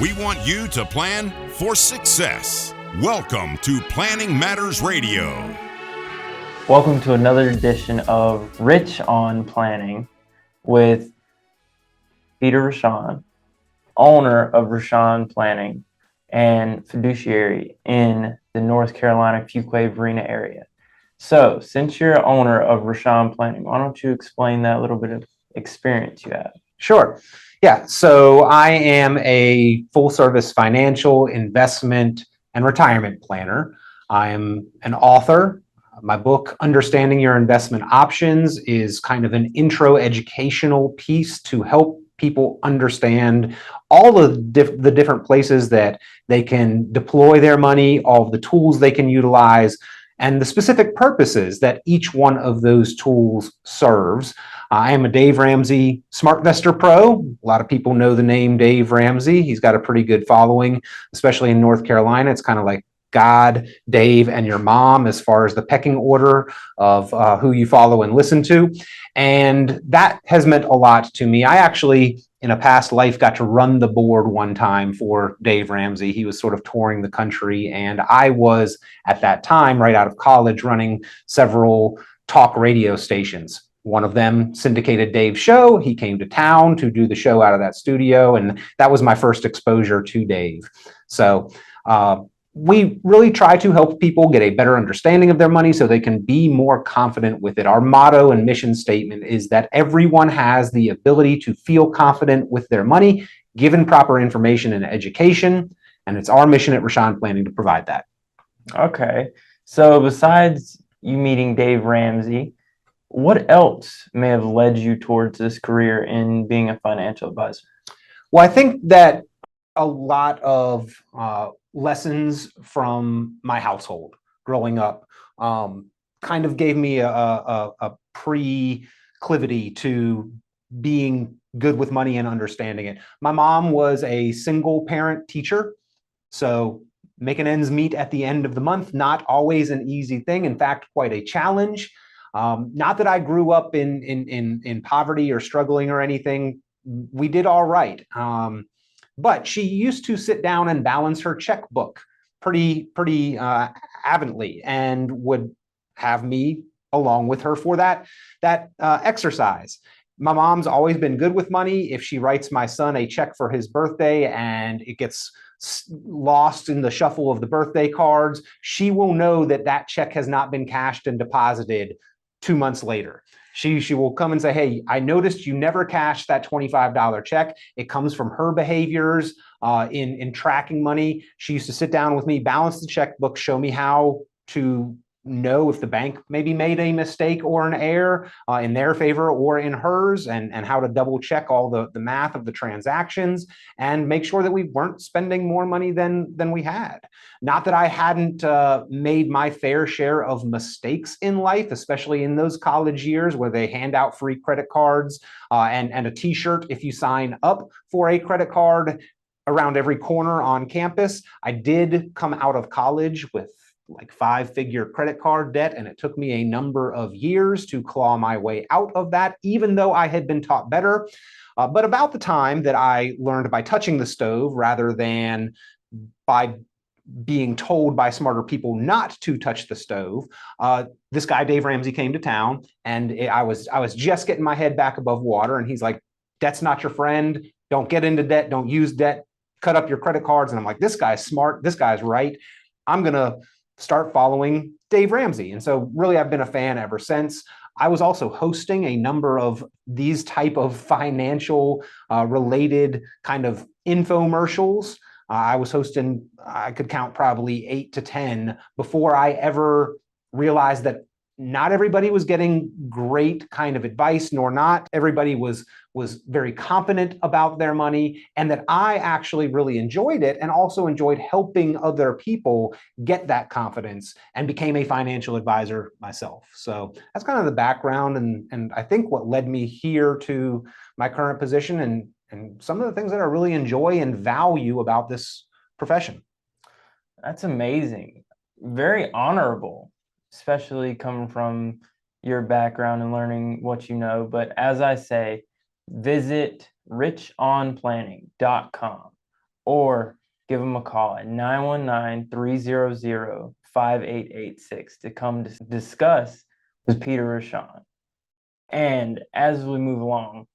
We want you to plan for success. Welcome to Planning Matters Radio. Welcome to another edition of Rich on Planning with Peter Richon, owner of Richon Planning and Fiduciary in the North Carolina Fuquay Varina area. So, since you're owner of Richon Planning, why don't you explain that little bit of experience you have? Sure. Yeah. So I am a full service financial, investment, and retirement planner. I'm an author. My book, Understanding Your Investment Options, is kind of an intro educational piece to help people understand all of the different places that they can deploy their money, all of the tools they can utilize, and the specific purposes that each one of those tools serves. I am a Dave Ramsey SmartVestor Pro. A lot of people know the name Dave Ramsey. He's got a pretty good following, especially in North Carolina. It's kind of like God, Dave, and your mom as far as the pecking order of who you follow and listen to. And that has meant a lot to me. I actually, in a past life, got to run the board one time for Dave Ramsey. He was sort of touring the country, and I was, at that time, right out of college, running several talk radio stations. One of them syndicated Dave's show. He came to town to do the show out of that studio, and that was my first exposure to Dave. So we really try to help people get a better understanding of their money so they can be more confident with it. Our motto and mission statement is that everyone has the ability to feel confident with their money, given proper information and education, and it's our mission at Richon Planning to provide that. Okay. So besides you meeting Dave Ramsey, what else may have led you towards this career in being a financial advisor? Well, I think that a lot of lessons from my household growing up kind of gave me a proclivity to being good with money and understanding it. My mom was a single parent teacher, so making ends meet at the end of the month, not always an easy thing. In fact, quite a challenge. Not that I grew up in poverty or struggling or anything. We did all right. But she used to sit down and balance her checkbook pretty avidly, and would have me along with her for that exercise. My mom's always been good with money. If she writes my son a check for his birthday and it gets lost in the shuffle of the birthday cards, she will know that that check has not been cashed and deposited 2 months later. She will come and say, hey, I noticed you never cashed that $25 check. It comes from her behaviors in tracking money. She used to sit down with me, balance the checkbook, show me how to know if the bank maybe made a mistake or an error in their favor or in hers, and how to double check all the math of the transactions and make sure that we weren't spending more money than we had. Not that I hadn't made my fair share of mistakes in life, especially in those college years where they hand out free credit cards and a t-shirt if you sign up for a credit card around every corner on campus. I did come out of college with like 5-figure credit card debt, and it took me a number of years to claw my way out of that, even though I had been taught better. But about the time that I learned by touching the stove rather than by being told by smarter people not to touch the stove, this guy Dave Ramsey came to town, and I was just getting my head back above water, and he's like, debt's not your friend. Don't get into debt. Don't use debt. Cut up your credit cards. And I'm like, this guy's smart. This guy's right. I'm going to start following Dave Ramsey. And so really, I've been a fan ever since. I was also hosting a number of these type of financial related kind of infomercials. I was hosting, I could count probably 8 to 10 before I ever realized that not everybody was getting great kind of advice, nor not everybody was very confident about their money, and that I actually really enjoyed it and also enjoyed helping other people get that confidence, and became a financial advisor myself. So that's kind of the background, and I think what led me here to my current position, and some of the things that I really enjoy and value about this profession. That's amazing. Very honorable, especially coming from your background and learning what you know. But as I say, visit richonplanning.com. or give them a call at 919-300-5886 to come discuss with Peter Richon. And as we move along,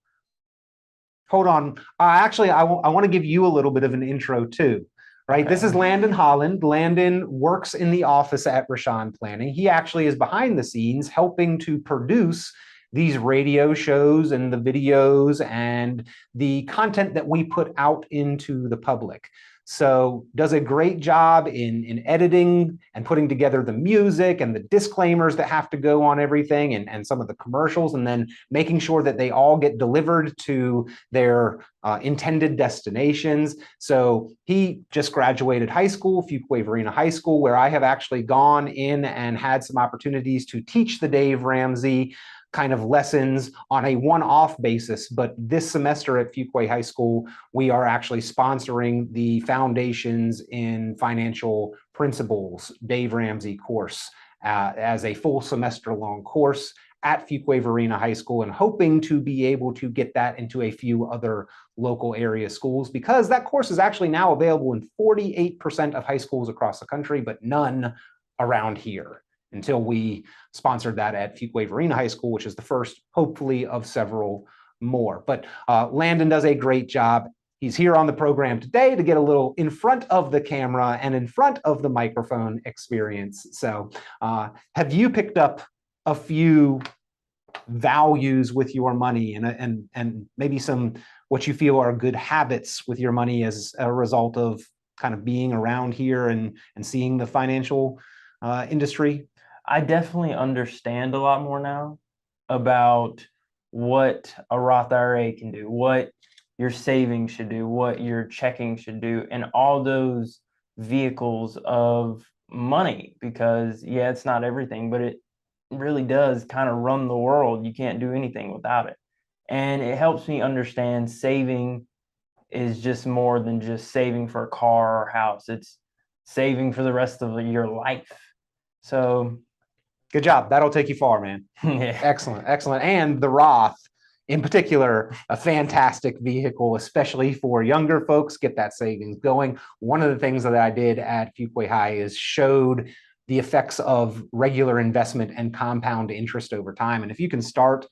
hold on. Actually, I want to give you a little bit of an intro too, right? Okay. This is Landon Holland. Landon works in the office at Richon Planning. He actually is behind the scenes helping to produce these radio shows and the videos and the content that we put out into the public. So does a great job in editing and putting together the music and the disclaimers that have to go on everything, and some of the commercials, and then making sure that they all get delivered to their intended destinations. So he just graduated high school, Fuquay Varina High School, where I have actually gone in and had some opportunities to teach the Dave Ramsey kind of lessons on a one-off basis. But this semester at Fuquay High School, we are actually sponsoring the Foundations in Financial Principles Dave Ramsey course as a full semester long course at Fuquay Varina High School, and hoping to be able to get that into a few other local area schools, because that course is actually now available in 48% of high schools across the country, but none around here, until we sponsored that at Fuquay Varina High School, which is the first, hopefully, of several more. But Landon does a great job. He's here on the program today to get a little in front of the camera and in front of the microphone experience. So have you picked up a few values with your money and maybe some what you feel are good habits with your money as a result of kind of being around here and seeing the financial industry? I definitely understand a lot more now about what a Roth IRA can do, what your savings should do, what your checking should do, and all those vehicles of money. Because yeah, it's not everything, but it really does kind of run the world. You can't do anything without it. And it helps me understand saving is just more than just saving for a car or house. It's saving for the rest of your life. So good job. That'll take you far, man. yeah. Excellent, excellent. And the Roth, in particular, a fantastic vehicle, especially for younger folks, get that savings going. One of the things that I did at Fuquay High is showed the effects of regular investment and compound interest over time. And if you can start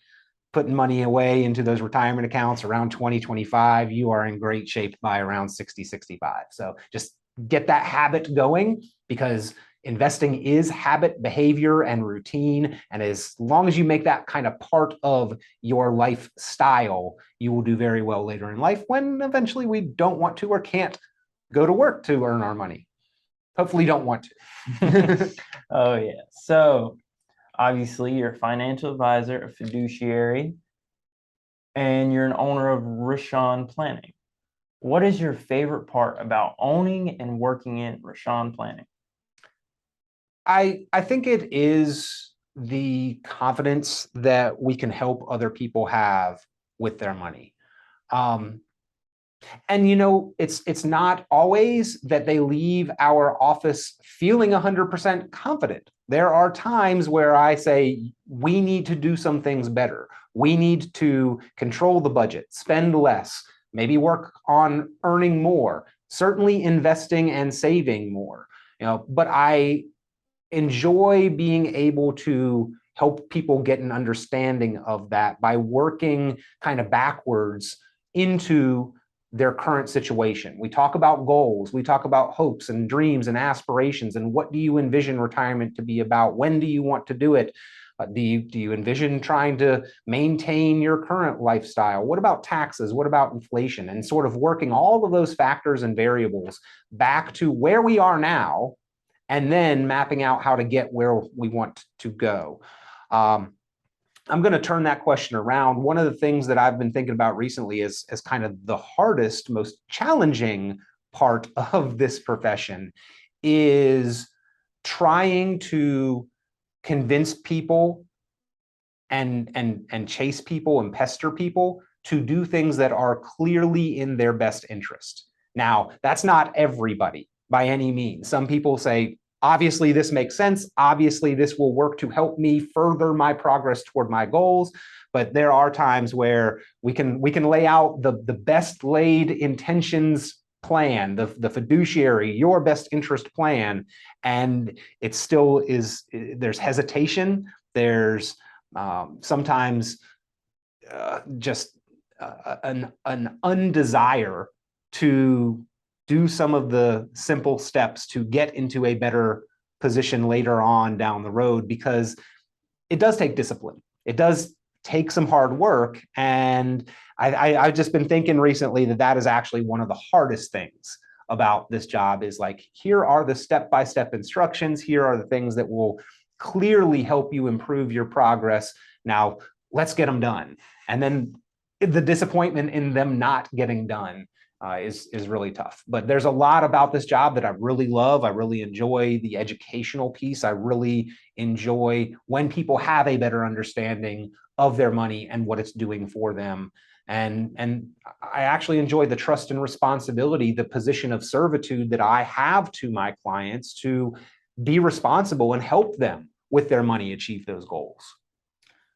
putting money away into those retirement accounts around 2025, you are in great shape by around 60, 65. So just get that habit going, because investing is habit, behavior, and routine. And as long as you make that kind of part of your lifestyle, you will do very well later in life when eventually we don't want to or can't go to work to earn our money. Hopefully don't want to. Oh, yeah. So obviously you're a financial advisor, a fiduciary, and you're an owner of Richon Planning. What is your favorite part about owning and working in Richon Planning? I think it is the confidence that we can help other people have with their money. And it's not always that they leave our office feeling 100% confident. There are times where I say, we need to do some things better. We need to control the budget, spend less, maybe work on earning more, certainly investing and saving more. But I enjoy being able to help people get an understanding of that by working kind of backwards into their current situation. We talk about goals, we talk about hopes and dreams and aspirations, and what do you envision retirement to be about? When do you want to do it? Do you envision trying to maintain your current lifestyle? What about taxes? What about inflation? And sort of working all of those factors and variables back to where we are now, and then mapping out how to get where we want to go. I'm going to turn that question around. One of the things that I've been thinking about recently is kind of the hardest, most challenging part of this profession is trying to convince people and chase people and pester people to do things that are clearly in their best interest. Now, that's not everybody by any means. Some people say, obviously, this makes sense. Obviously, this will work to help me further my progress toward my goals. But there are times where we can lay out the best laid intentions plan, the fiduciary, your best interest plan, and it still is, there's hesitation, there's sometimes just an undesire to do some of the simple steps to get into a better position later on down the road, because it does take discipline. It does take some hard work. And I've just been thinking recently that that is actually one of the hardest things about this job, is like, here are the step-by-step instructions. Here are the things that will clearly help you improve your progress. Now let's get them done. And then the disappointment in them not getting done is really tough. But there's a lot about this job that I really love. I really enjoy the educational piece. I really enjoy when people have a better understanding of their money and what it's doing for them. And I actually enjoy the trust and responsibility, the position of servitude that I have to my clients to be responsible and help them with their money achieve those goals.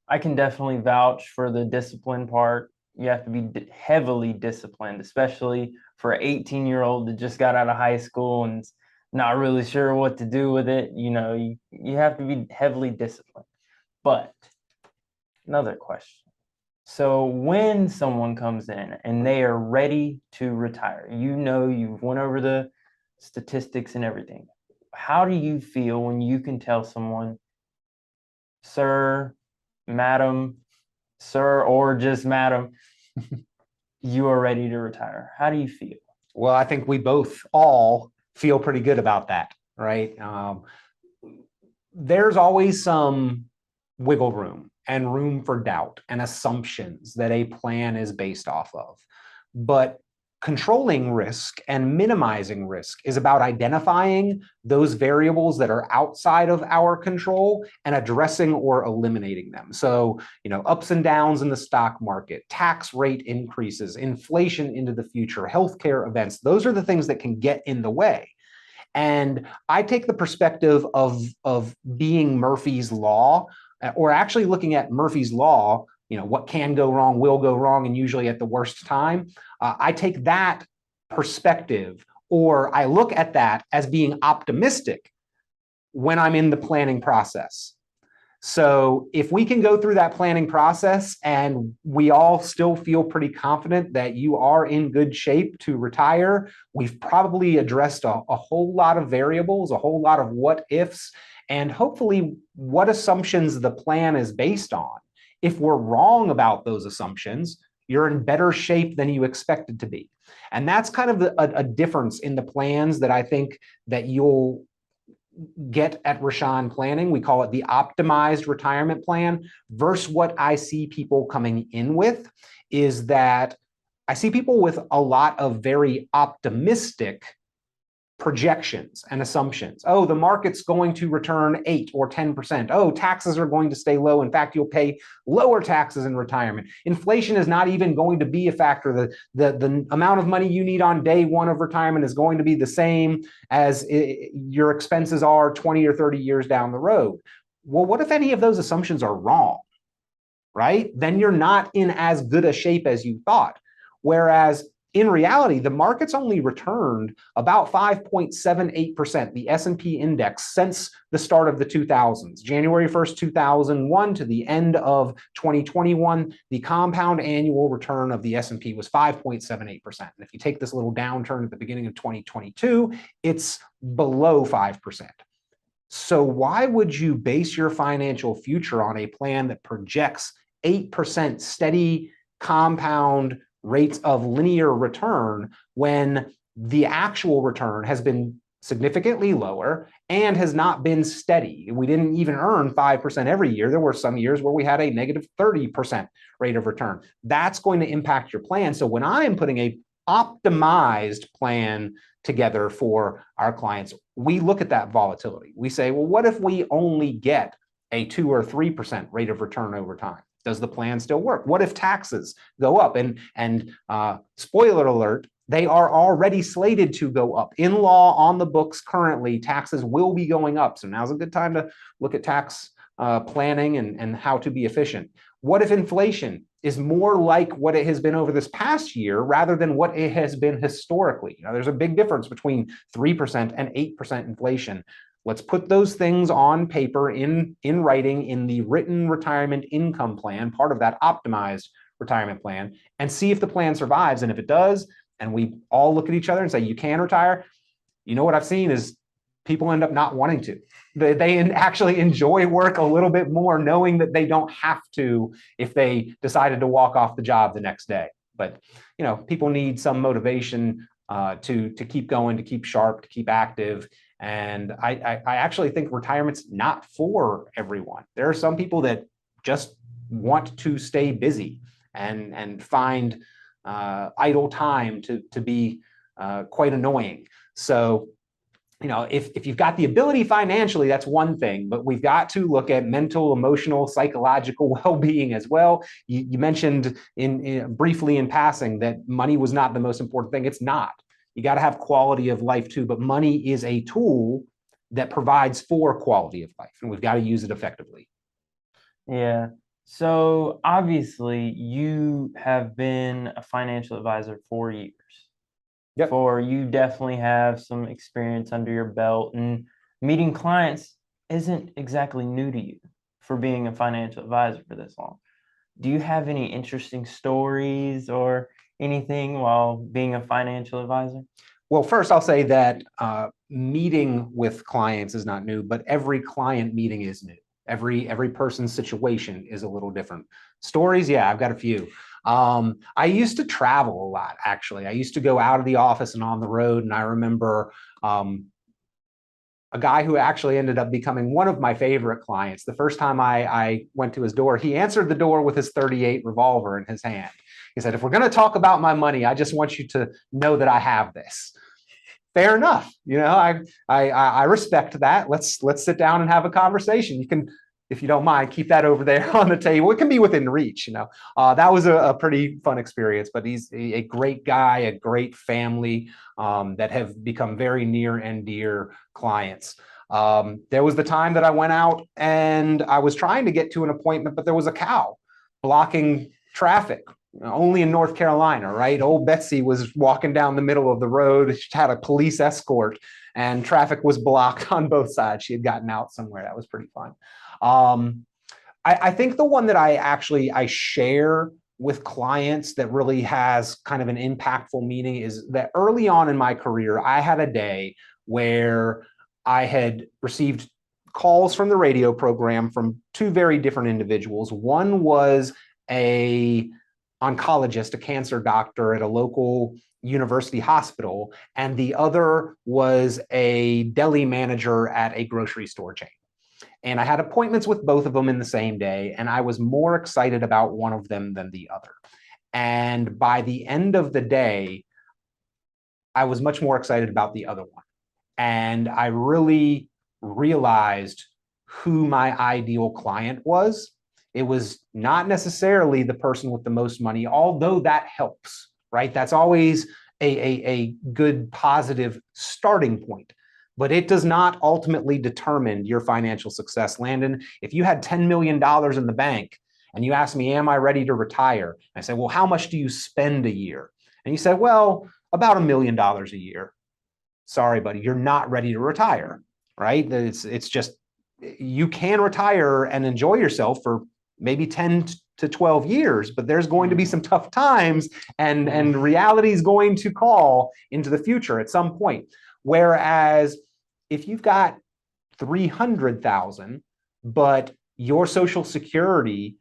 I can definitely vouch for the discipline part. You have to be heavily disciplined, especially for an 18-year-old that just got out of high school and not really sure what to do with it. You know, you have to be heavily disciplined. But another question. So when someone comes in and they are ready to retire, you know, you've went over the statistics and everything. How do you feel when you can tell someone, sir, madam, sir, or just madam, you are ready to retire? How do you feel? Well, I think we both all feel pretty good about that, right? There's always some wiggle room and room for doubt and assumptions that a plan is based off of. But controlling risk and minimizing risk is about identifying those variables that are outside of our control and addressing or eliminating them. So, you know, ups and downs in the stock market, tax rate increases, inflation into the future, healthcare events, those are the things that can get in the way. And I take the perspective of being Murphy's Law, or actually looking at Murphy's Law, you know, what can go wrong will go wrong, and usually at the worst time. I take that perspective, or I look at that as being optimistic when I'm in the planning process. So if we can go through that planning process and we all still feel pretty confident that you are in good shape to retire, we've probably addressed a whole lot of variables, a whole lot of what ifs, and hopefully what assumptions the plan is based on. If we're wrong about those assumptions, you're in better shape than you expected to be. And that's kind of a difference in the plans that I think that you'll get at Richon Planning. We call it the optimized retirement plan, versus what I see people coming in with is that I see people with a lot of very optimistic projections and assumptions. Oh, the market's going to return 8 or 10%. Oh, taxes are going to stay low. In fact, you'll pay lower taxes in retirement. Inflation is not even going to be a factor. The amount of money you need on day one of retirement is going to be the same as your expenses are 20 or 30 years down the road. Well, what if any of those assumptions are wrong, right? Then you're not in as good a shape as you thought. Whereas in reality, the market's only returned about 5.78%, the S&P index, since the start of the 2000s. January 1st, 2001 to the end of 2021, the compound annual return of the S&P was 5.78%. And if you take this little downturn at the beginning of 2022, it's below 5%. So why would you base your financial future on a plan that projects 8% steady compound rates of linear return when the actual return has been significantly lower and has not been steady? We didn't even earn 5% every year. There were some years where we had a negative 30% rate of return. That's going to impact your plan. So when I am putting a optimized plan together for our clients, we look at that volatility. We say, well, what if we only get a 2 or 3% rate of return over time? Does the plan still work? What if taxes go up? And spoiler alert, they are already slated to go up. In law, on the books currently, taxes will be going up. So now's a good time to look at tax planning and how to be efficient. What if inflation is more like what it has been over this past year rather than what it has been historically. There's a big difference between 3% and 8% inflation. Let's put those things on paper in writing in the written retirement income plan, part of that optimized retirement plan, and see if the plan survives. And if it does, and we all look at each other and say, you can retire, what I've seen is people end up not wanting to. They actually enjoy work a little bit more knowing that they don't have to if they decided to walk off the job the next day. But people need some motivation to keep going, to keep sharp, to keep active. And I actually think retirement's not for everyone. There are some people that just want to stay busy and find idle time to be quite annoying. So, if you've got the ability financially, that's one thing, but we've got to look at mental, emotional, psychological well-being as well. You mentioned briefly in passing that money was not the most important thing. It's not. You got to have quality of life too, but money is a tool that provides for quality of life, and we've got to use it effectively. Yeah. So obviously you have been a financial advisor for years. Yep. You definitely have some experience under your belt, and meeting clients isn't exactly new to you for being a financial advisor for this long. Do you have any interesting stories or anything while being a financial advisor? Well, first I'll say that meeting with clients is not new, but every client meeting is new. Every person's situation is a little different. Stories, yeah, I've got a few. I used to travel a lot, actually. I used to go out of the office and on the road, and I remember a guy who actually ended up becoming one of my favorite clients. The first time I went to his door, he answered the door with his .38 revolver in his hand. He said, "If we're going to talk about my money, I just want you to know that I have this." Fair enough. I respect that. Let's sit down and have a conversation. You can, if you don't mind, keep that over there on the table. It can be within reach. That was a pretty fun experience. But he's a great guy, a great family that have become very near and dear clients. There was the time that I went out and I was trying to get to an appointment, but there was a cow blocking traffic. Only in North Carolina, right? Old Betsy was walking down the middle of the road. She had a police escort and traffic was blocked on both sides. She had gotten out somewhere. That was pretty fun. I think the one that I share with clients that really has kind of an impactful meaning is that early on in my career, I had a day where I had received calls from the radio program from two very different individuals. One was a oncologist, a cancer doctor at a local university hospital, and the other was a deli manager at a grocery store chain. And I had appointments with both of them in the same day, and I was more excited about one of them than the other. And by the end of the day, I was much more excited about the other one. And I really realized who my ideal client was. It was not necessarily the person with the most money, although that helps, right? That's always a good, positive starting point. But it does not ultimately determine your financial success. Landon, if you had $10 million in the bank and you asked me, am I ready to retire? I said, well, how much do you spend a year? And you said, well, about $1 million a year. Sorry, buddy, you're not ready to retire, right? It's just, you can retire and enjoy yourself for maybe 10 to 12 years, but there's going to be some tough times and reality is going to call into the future at some point. Whereas if you've got 300,000, but your Social Security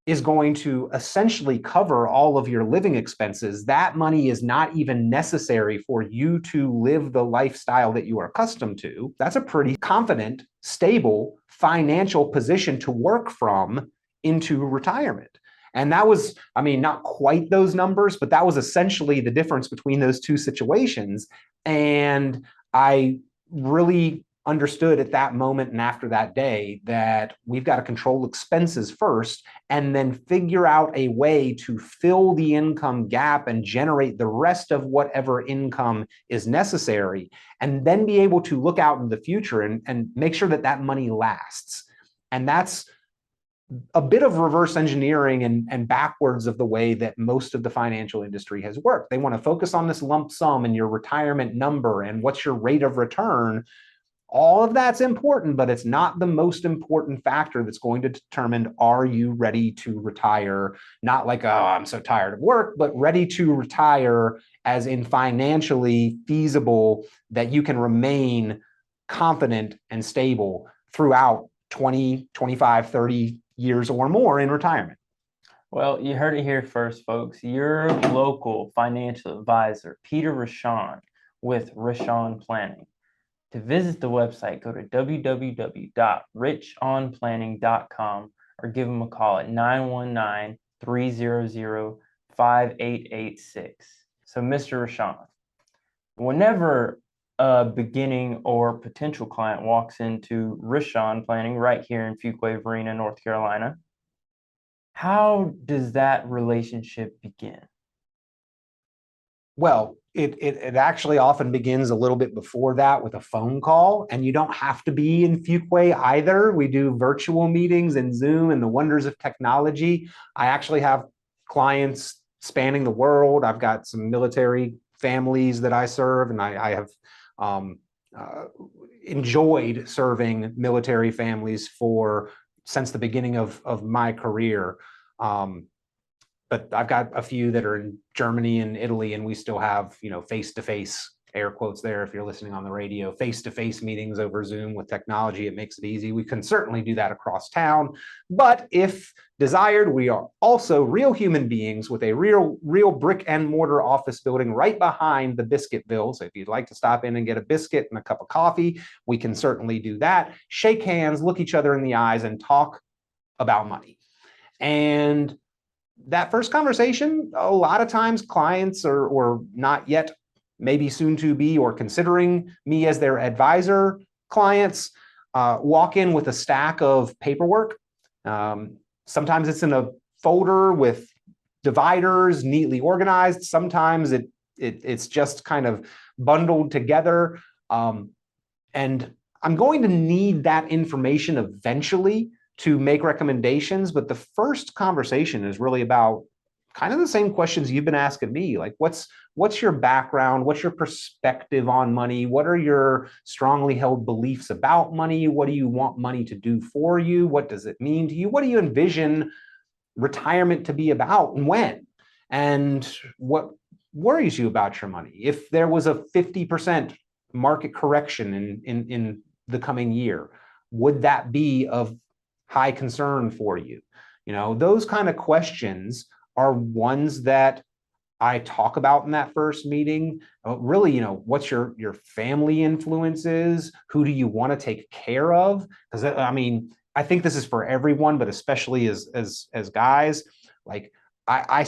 is going to essentially cover all of your living expenses, that money is not even necessary for you to live the lifestyle that you are accustomed to. That's a pretty confident, stable financial position to work from into retirement. And that was, not quite those numbers, but that was essentially the difference between those two situations. And I really understood at that moment and after that day that we've got to control expenses first and then figure out a way to fill the income gap and generate the rest of whatever income is necessary, and then be able to look out in the future and make sure that that money lasts. And that's a bit of reverse engineering and backwards of the way that most of the financial industry has worked. They want to focus on this lump sum and your retirement number and what's your rate of return. All of that's important, but it's not the most important factor that's going to determine, are you ready to retire? Not like, oh, I'm so tired of work, but ready to retire as in financially feasible, that you can remain confident and stable throughout 20, 25, 30 years or more in retirement. Well, you heard it here first, folks. Your local financial advisor, Peter Richon with Richon Planning. To visit the website, go to www.richonplanning.com or give them a call at 919-300-5886. So, Mr. Richon, whenever a beginning or potential client walks into Richon Planning right here in Fuquay, Varina, North Carolina, how does that relationship begin? Well, it actually often begins a little bit before that with a phone call, and you don't have to be in Fuquay either. We do virtual meetings and Zoom and the wonders of technology. I actually have clients spanning the world. I've got some military families that I serve, and I have enjoyed serving military families since the beginning of my career. But I've got a few that are in Germany and Italy, and we still have, face-to-face, air quotes there if you're listening on the radio, face-to-face meetings over Zoom with technology. It makes it easy. We can certainly do that across town. But if desired, we are also real human beings with a real brick and mortar office building right behind the Biscuitville. So if you'd like to stop in and get a biscuit and a cup of coffee, we can certainly do that. Shake hands, look each other in the eyes, and talk about money. And that first conversation, a lot of times clients or not yet, maybe soon to be, or considering me as their advisor clients, walk in with a stack of paperwork. Sometimes it's in a folder with dividers neatly organized. Sometimes it's just kind of bundled together. And I'm going to need that information eventually to make recommendations, but the first conversation is really about kind of the same questions you've been asking me. Like, what's your background? What's your perspective on money? What are your strongly held beliefs about money? What do you want money to do for you? What does it mean to you? What do you envision retirement to be about, and when? And what worries you about your money? If there was a 50% market correction in the coming year, would that be of high concern for you? Those kind of questions are ones that I talk about in that first meeting. Really, what's your family influences? Who do you want to take care of? Because I think this is for everyone, but especially as guys. Like I'm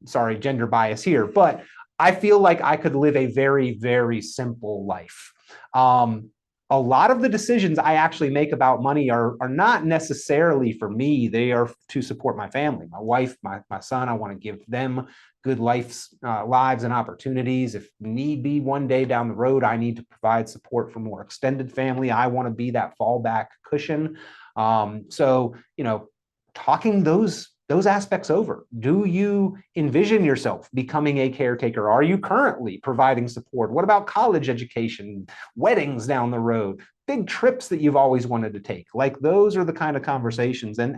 sorry, gender bias here, but I feel like I could live a very, very simple life. A lot of the decisions I actually make about money are not necessarily for me. They are to support my family, my wife, my son. I want to give them good lives and opportunities. If need be, one day down the road, I need to provide support for more extended family. I want to be that fallback cushion. So, talking those aspects over. Do you envision yourself becoming a caretaker? Are you currently providing support? What about college education, weddings down the road, big trips that you've always wanted to take? Like, those are the kind of conversations, and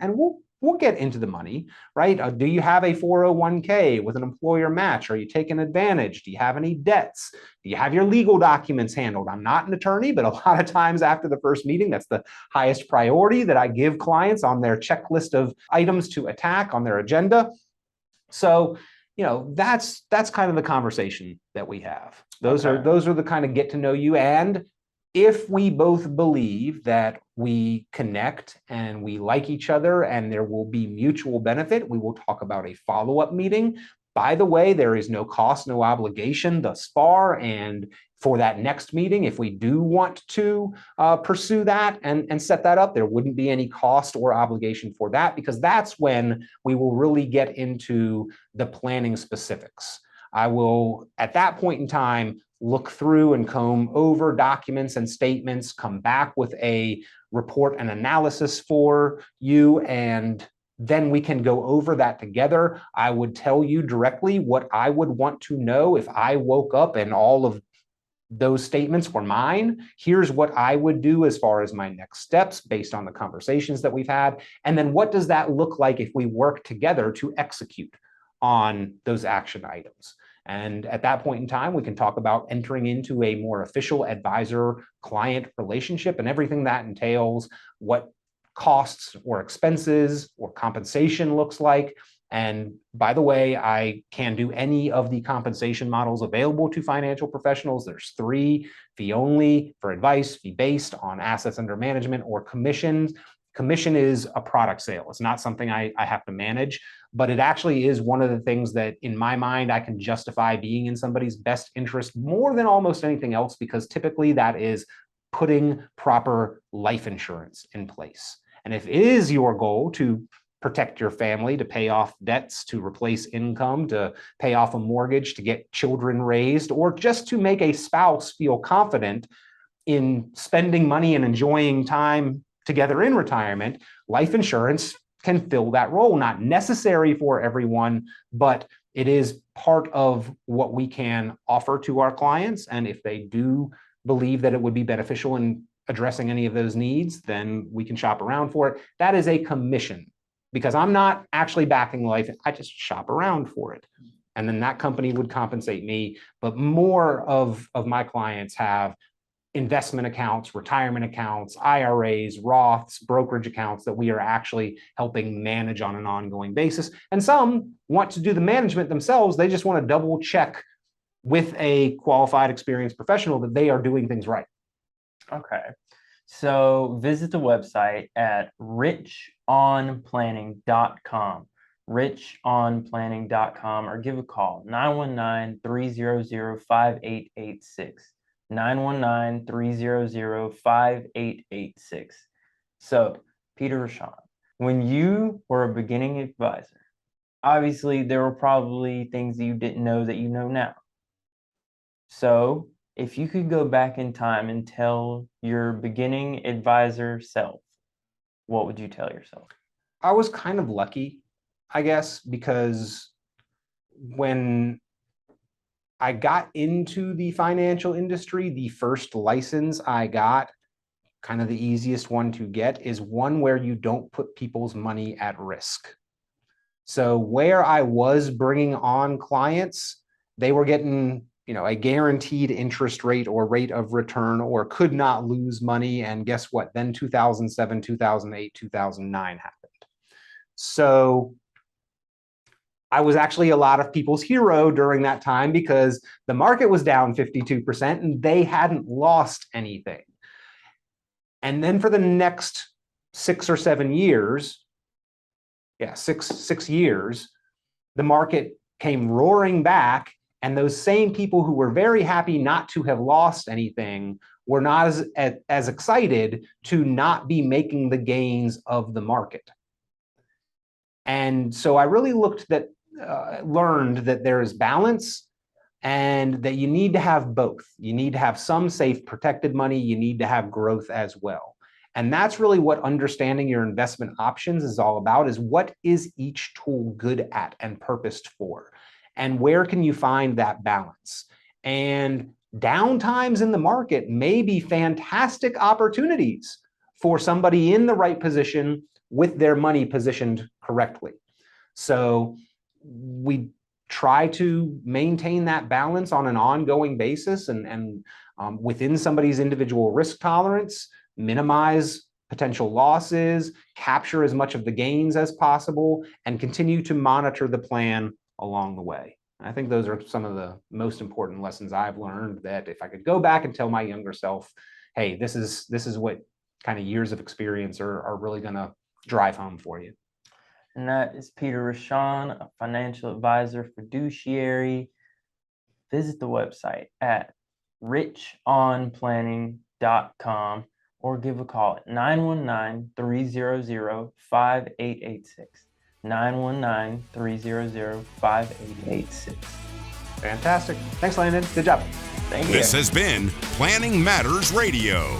we'll get into the money, right? Do you have a 401k with an employer match? Are you taking advantage? Do you have any debts? Do you have your legal documents handled? I'm not an attorney, but a lot of times after the first meeting, that's the highest priority that I give clients on their checklist of items to attack on their agenda. So, that's kind of the conversation that we have. Those are the kind of get to know you. And if we both believe that we connect and we like each other and there will be mutual benefit, we will talk about a follow-up meeting. By the way, there is no cost, no obligation thus far. And for that next meeting, if we do want to pursue that and set that up, there wouldn't be any cost or obligation for that, because that's when we will really get into the planning specifics. I will, at that point in time, look through and comb over documents and statements, come back with a report and analysis for you, and then we can go over that together. I would tell you directly what I would want to know if I woke up and all of those statements were mine. Here's what I would do as far as my next steps based on the conversations that we've had. And then what does that look like if we work together to execute on those action items? And at that point in time, we can talk about entering into a more official advisor-client relationship and everything that entails, what costs or expenses or compensation looks like. And by the way, I can do any of the compensation models available to financial professionals. There's 3: fee only for advice, fee based on assets under management, or commissions. Commission is a product sale. It's not something I have to manage, but it actually is one of the things that in my mind, I can justify being in somebody's best interest more than almost anything else, because typically that is putting proper life insurance in place. And if it is your goal to protect your family, to pay off debts, to replace income, to pay off a mortgage, to get children raised, or just to make a spouse feel confident in spending money and enjoying time together in retirement, life insurance can fill that role. Not necessary for everyone, but it is part of what we can offer to our clients. And if they do believe that it would be beneficial in addressing any of those needs, then we can shop around for it. That is a commission, because I'm not actually backing life. I just shop around for it. And then that company would compensate me. But more of my clients have investment accounts, retirement accounts, IRAs, Roths, brokerage accounts that we are actually helping manage on an ongoing basis. And some want to do the management themselves. They just want to double check with a qualified, experienced professional that they are doing things right. Okay. So visit the website at richonplanning.com, richonplanning.com, or give a call, 919-300-5886, 919-300-5886. So, Peter Richon, when you were a beginning advisor, obviously there were probably things that you didn't know that you know now. So, if you could go back in time and tell your beginning advisor self, what would you tell yourself? I was kind of lucky, I guess, because when I got into the financial industry, the first license I got, kind of the easiest one to get, is one where you don't put people's money at risk. So where I was bringing on clients, they were getting a guaranteed interest rate or rate of return, or could not lose money. And guess what? Then 2007, 2008, 2009 happened. So I was actually a lot of people's hero during that time, because the market was down 52% and they hadn't lost anything. And then for the next 6 or 7 years, six years, the market came roaring back. And those same people who were very happy not to have lost anything were not as excited to not be making the gains of the market. And so I really learned that there is balance, and that you need to have both. You need to have some safe, protected money. You need to have growth as well. And that's really what understanding your investment options is all about, is what is each tool good at and purposed for? And where can you find that balance? And downtimes in the market may be fantastic opportunities for somebody in the right position with their money positioned correctly. So we try to maintain that balance on an ongoing basis, and within somebody's individual risk tolerance, minimize potential losses, capture as much of the gains as possible, and continue to monitor the plan along the way. I think those are some of the most important lessons I've learned, that if I could go back and tell my younger self, hey, this is what kind of years of experience are really going to drive home for you. And that is Peter Richon, a financial advisor, fiduciary. Visit the website at richonplanning.com, or give a call at 919-300-5886. 919-300-5886. Fantastic. Thanks, Landon. Good job. Thank you. This has been Planning Matters Radio.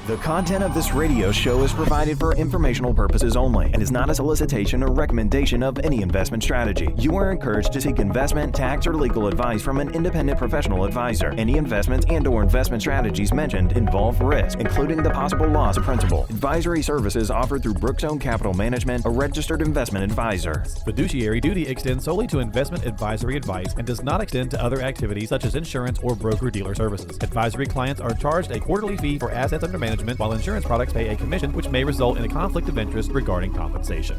The content of this radio show is provided for informational purposes only and is not a solicitation or recommendation of any investment strategy. You are encouraged to seek investment, tax, or legal advice from an independent professional advisor. Any investments and/or investment strategies mentioned involve risk, including the possible loss of principal. Advisory services offered through Brookstone Capital Management, a registered investment advisor. Fiduciary duty extends solely to investment advisory advice and does not extend to other activities such as insurance or broker-dealer services. Advisory clients are charged a quarterly fee for assets under management, while insurance products pay a commission, which may result in a conflict of interest regarding compensation.